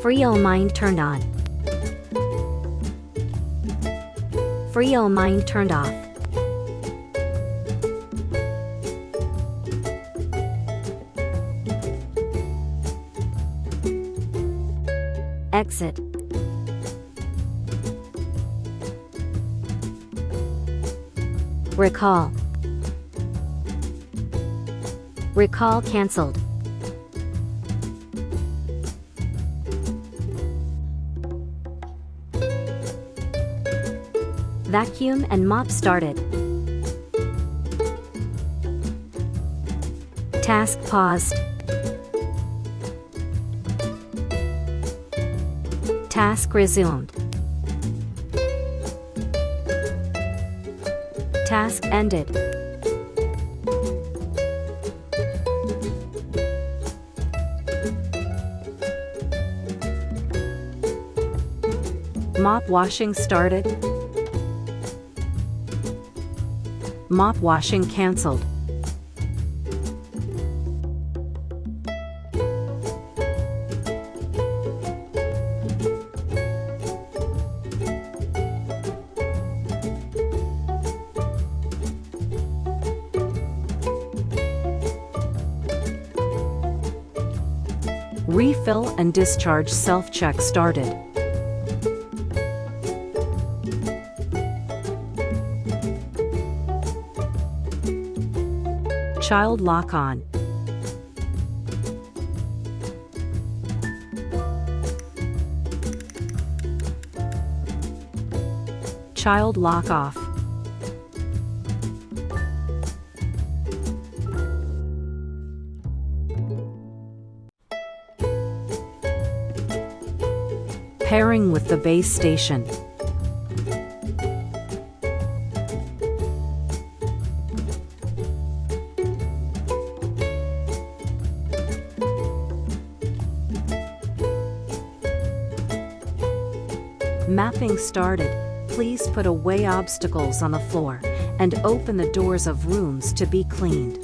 Freo mind turned on. Freo mind turned off. Exit. Recall. Recall cancelled. Vacuum and mop started. Task paused. Task resumed. Task ended. Mop washing started. Mop washing cancelled. Refill and discharge self-check started. Child lock on. Child lock off. Pairing with the base station. Mapping started. Please put away obstacles on the floor and open the doors of rooms to be cleaned.